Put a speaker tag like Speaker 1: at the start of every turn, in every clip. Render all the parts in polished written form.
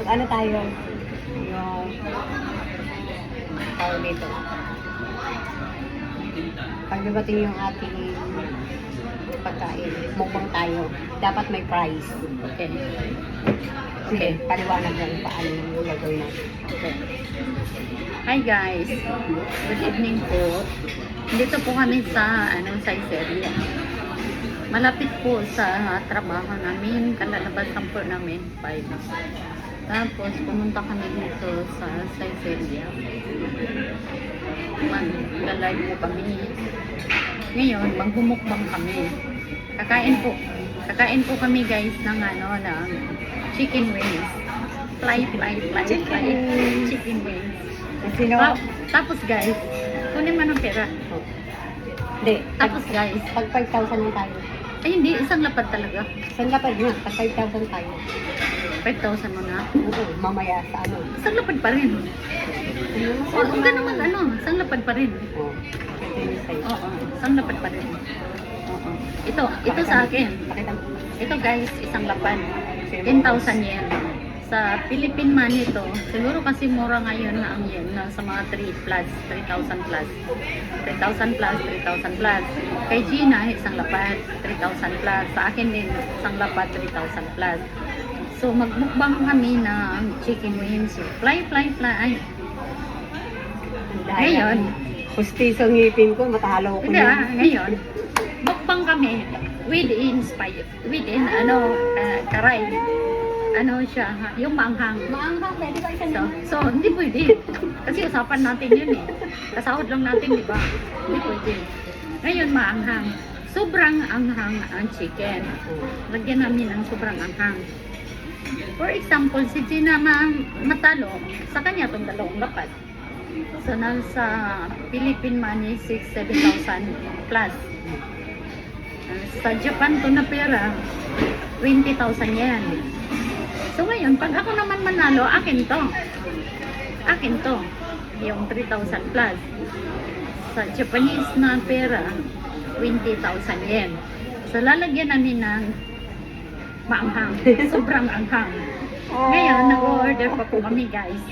Speaker 1: Ano tayo? Yung tawag dito. Pag dumating yung ating pagkain, mukbang tayo, dapat may price.
Speaker 2: Okay.
Speaker 1: Okay, paliwanag lang paano yung gagawin natin.
Speaker 2: Okay. Hi guys. Good evening po. Dito po kami sa Saiseria. Malapit po sa trabaho namin, kalalabasan po namin 5. Tapos pumunta kami dito sa Saiseria. Mag-live po kami. Ngayon, magbumukbang kami. Kakain po kami guys ng ng chicken wings. Fly. Chicken wings.
Speaker 1: Sino?
Speaker 2: Tapos guys, kunin mo ng pera.
Speaker 1: Hindi.
Speaker 2: Tapos guys,
Speaker 1: Pag 5,000 na tayo.
Speaker 2: ay hindi, isang lapad talaga.
Speaker 1: Saan lapad na? Pag 5,000 tayo.
Speaker 2: 5,000 mo na.
Speaker 1: Oo, mamaya sa ano.
Speaker 2: Isang lapad pa rin. O, huwag ka naman isang lapad pa rin.
Speaker 1: Oo. Ito yung sa'yo.
Speaker 2: Oo, isang lapad pa rin. Oo. Ito sa akin.
Speaker 1: Pakita mo.
Speaker 2: Ito guys, isang lapad. 10,000 yen. Sa Philippine money to, siguro kasi mura ngayon na ang yen na sa mga 3,000 plus. 3,000 plus. Kay Gina, isang lapad, 3,000 plus. Sa akin din, isang lapad, 3,000 plus. So, magmukbang kami ng chicken wings. Fly. Ay, ngayon,
Speaker 1: Pustiso ngipin ko, matalo ko
Speaker 2: hindi ngayon, mukbang kami within karay. Siya, yung maanghang.
Speaker 1: Maanghang, pwede ba isang
Speaker 2: So, hindi pwede. Kasi usapan natin yun eh. Kasahod lang natin, di ba? Hindi pwede. Ngayon, maanghang. Sobrang anghang ang chicken. Lagyan namin ng sobrang anghang. For example, si Gina matalo, sa kanya itong 2 lapad. So, nasa Philippine money, 6,000-7,000 plus. Sa Japan to na pera, 20,000 yen. So ngayon, pag ako naman manalo, akin to. Yung 3,000 plus. Sa Japanese na pera, 20,000 yen. So lalagyan namin ng maanghang. Sobrang anghang. Ngayon, nag-order pa po kami guys.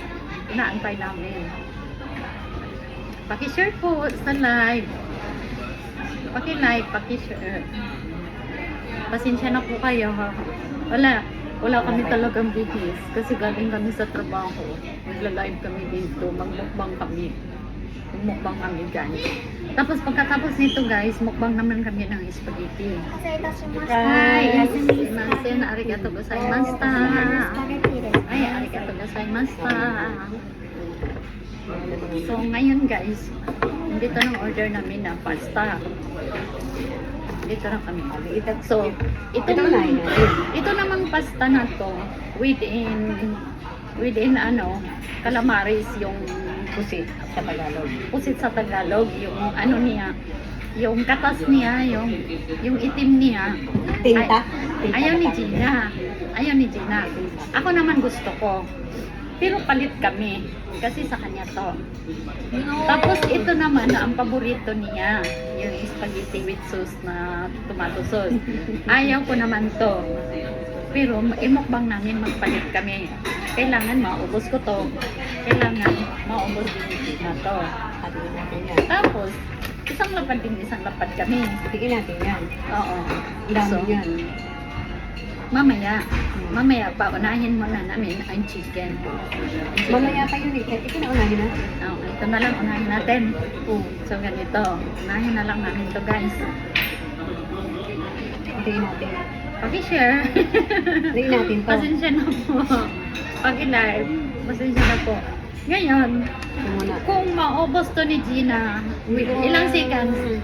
Speaker 2: Inaantay namin. Paki-share po sa live. Paki-like, paki-share. Pasensya na po kayo ha. Wala kami talagang bihis kasi galing kami sa trabaho. Magla-live kami dito, magmukbang kami. Magmukbang kami guys. Tapos pagkatapos nito guys, mukbang naman kami ng spaghetti. Hi, sumimasen, arigato gozaimashita. Ay, arigato gozaimashita. So ngayon guys, dito ng order namin na pasta. Dito na kami. So, ito namang pasta na to within calamaris yung
Speaker 1: pusit sa Tagalog.
Speaker 2: Pusit sa Tagalog, yung niya, yung katas niya, yung itim niya.
Speaker 1: Tinta?
Speaker 2: Ayaw ni Gina. Ako naman gusto ko. Pero palit kami kasi sa kanya to. Tapos ito naman ang paborito niya, yung spaghetti with sauce na tomato sauce. Ayaw ko naman to. Pero imukbang namin, magpalit kami. Kailangan maubos ko to. Kailangan maubos din na to. Tapos isang lapad kami.
Speaker 1: Tigin natin yan.
Speaker 2: Oo.
Speaker 1: Dami yan.
Speaker 2: Mamaya pa, unahin muna namin ang chicken.
Speaker 1: Mamaya pa yun eh. Ito na unahin natin.
Speaker 2: Ito na lang, unahin natin. So, ganito. Unahin na lang namin to guys.
Speaker 1: Tigin natin.
Speaker 2: Paki-share.
Speaker 1: Tigin natin to.
Speaker 2: Pasensya na po. Paki-live. Pasensya na po. Ngayon, kung maubos to ni Gina, with ilang seconds?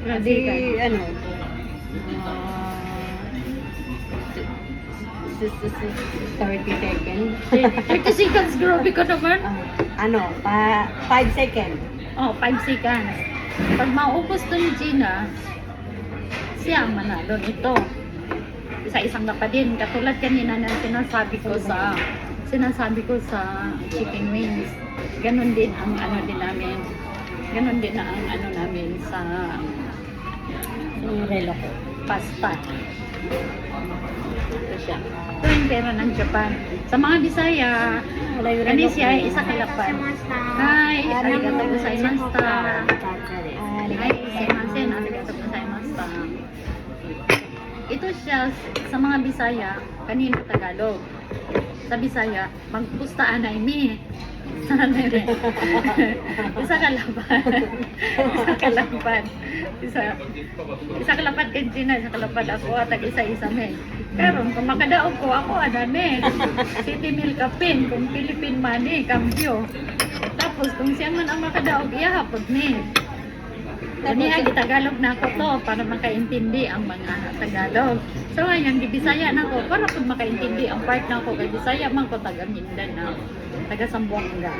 Speaker 2: Ilang seconds?
Speaker 1: 30 seconds.
Speaker 2: 30 seconds, grabe ka naman.
Speaker 1: 5 seconds.
Speaker 2: 5 seconds. Pag maubos to ni Gina, siya ang manalo nito. Isa-isang lapad din. Katulad kanina na sinasabi ko sa chicken wings. Ganon din ang din namin. Ganon din ang namin sa
Speaker 1: Relo ko.
Speaker 2: pasta. Ito siya. Ito yung pera ng Japan. Sa mga Bisaya, ano siya, isa kalapad. Hi, arigato gozaimashita. Hi, semasen, arigato gozaimashita. Ito siya sa mga Bisaya, kanino Tagalog. Sa Bisaya, magpustaan na ini. Isa kalapad. Isa kalapad. Isa kalapad kay Gina, isa kalapad ako at isa-isa me. Pero kung makadaog ko ako, adane. City Mill Kapin, kung Philippine money, cambio. Tapos kung siya man ang makadaog, iyahapod me. Kaniya, gitagalog na ako to para makaintindi ang mga Tagalog. So, ngayon, gibisaya na ako para pag makaintindi ang part na ako kay Bisaya man ko taga Mindanao, taga Zamboanga.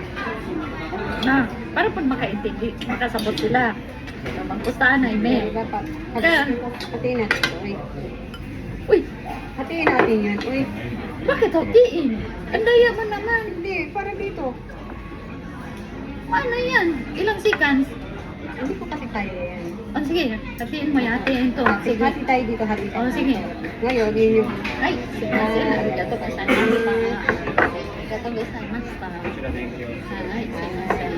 Speaker 2: Na, para pag makaintindi, makasabot sila. So, magpustaan na ime.
Speaker 1: Hatiin natin ito.
Speaker 2: Uy,
Speaker 1: Hatiin natin yan. Uy,
Speaker 2: bakit hatiin? Ang daya mo naman.
Speaker 1: hindi. Para dito.
Speaker 2: Ano yan? Ilang seconds?
Speaker 1: Hindi ko kasi kaya yan.
Speaker 2: Oh, sige, hatiin mo yan. Hatiin ito. Sige.
Speaker 1: Hati tayo dito. Hati tayo.
Speaker 2: Oh, sige.
Speaker 1: Ngayon, yun yung...
Speaker 2: Ay, arigato gozaimashita. Arigato gozaimashita. Ay, sumimasen.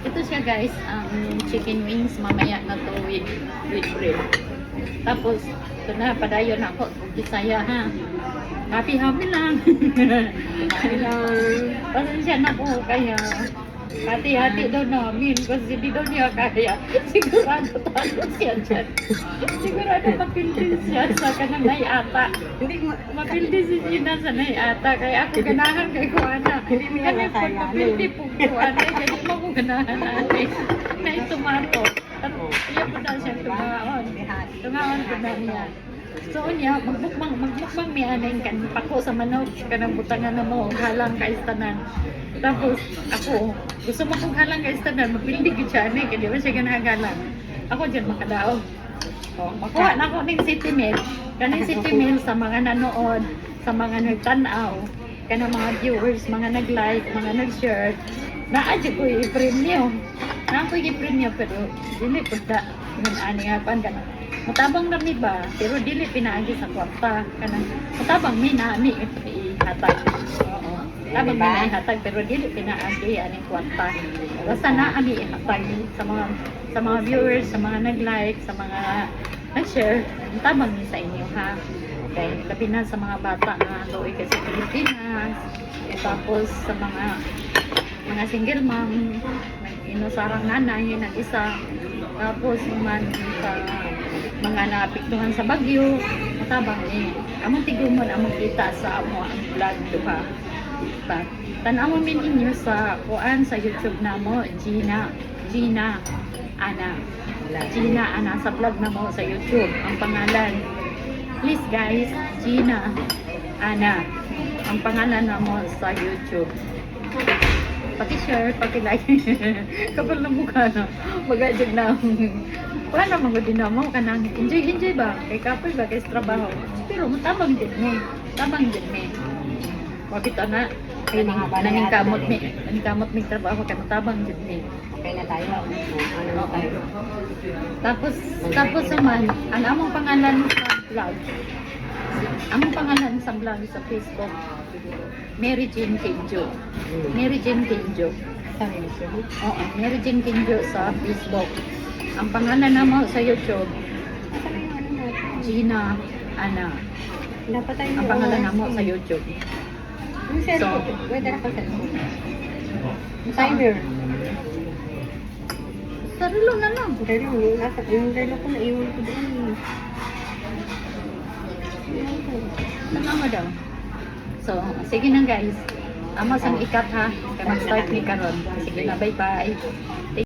Speaker 2: Ito siya guys, ang chicken wings mamaya na to with bread. Tapos, ito na, padayon ako. Bisaya ha. Happy lang. Pasensya na po kaya hati-hati daw namin kasi di daw niya kaya. Sigurado talo siya dyan. Sigurado mapildi siya sa kananay ata.
Speaker 1: Hindi mo...
Speaker 2: Mapildi si Gina sa nay ata. Kaya ako ganahan kay Kuana.
Speaker 1: Hindi mo yan
Speaker 2: Kaya pag
Speaker 1: kaya.
Speaker 2: mapildi po Kuana, kaya mo ko ganahan natin. Na itomato. At iya po na siya tumaon. Tumaon po na niya. So niya, magmukbang may anay kan pako sa manok, kanang butangan na mo, halang ka istanan. Tapos ako, gusto mo kong halang ka istanan, mapildi ko siya, kaya di ba siya ganagalan. Ako dyan makadaog. Oh, makuha na ako ng City Mail. Kanang City Mail sa mga nanood, sa mga nagtanaw, kanang mga viewers, mga nag-like, mga nag-share, na-adyo ko i-premium. Na-ako i-premium, pero dili po da, yung anihapan ka na. Matabang rami ba, pero dili pinaagi sa kwarta. Kanang matabang mi na mi ihatag. Oo. Tabang mi na ihatag pero dili pinaagi aning kwarta. Basta na ami ihatag sa mga viewers, sa mga nag-like, sa mga nag-share. Tabang mi sa inyo ha. Okay, labi na sa mga bata na doy kasi Pilipinas. Tapos sa mga single mom, inusarang nanay, nag-isa. Tapos man sa mga naapektuhan sa bagyo, matabang ni among tigumon among kita sa amo ang vlog duha. Tan-aw min inyo sa kuan sa YouTube namo, Gina Ana sa vlog namo sa YouTube. Ang pangalan, please guys, Gina Ana ang pangalan namo sa YouTube. Paki-share, paki-like. Kapal na mukha na. Mag-adjog na. Paano mga din na mo ka nang enjoy ba? Kay kapal ba? Kay trabaho. Pero matabang din mo. Tabang din mo. Wakit na. Kay nanging kamot may trabaho ka matabang din mo.
Speaker 1: Okay na tayo. Ano na tayo?
Speaker 2: Tapos naman, ang among pangalan sa vlog. Among pangalan sa vlog sa Facebook. Mary Jane Kinjo. Mary Jane Kinjo. Oo, Mary Jane Kinjo sa Facebook. Ang pangalan naman sa YouTube, Gina Ana.
Speaker 1: Dapat tayo
Speaker 2: Ang pangalan naman sa YouTube.
Speaker 1: Yung cellphone. Pwede na ko cellphone. Timer.
Speaker 2: Sarilo na lang.
Speaker 1: Yung relo ko na iwan ko doon.
Speaker 2: Tama daw. So, sige na guys. Amos ang ikat ha. Kaya mag-start ni karon. Sige na, bye-bye.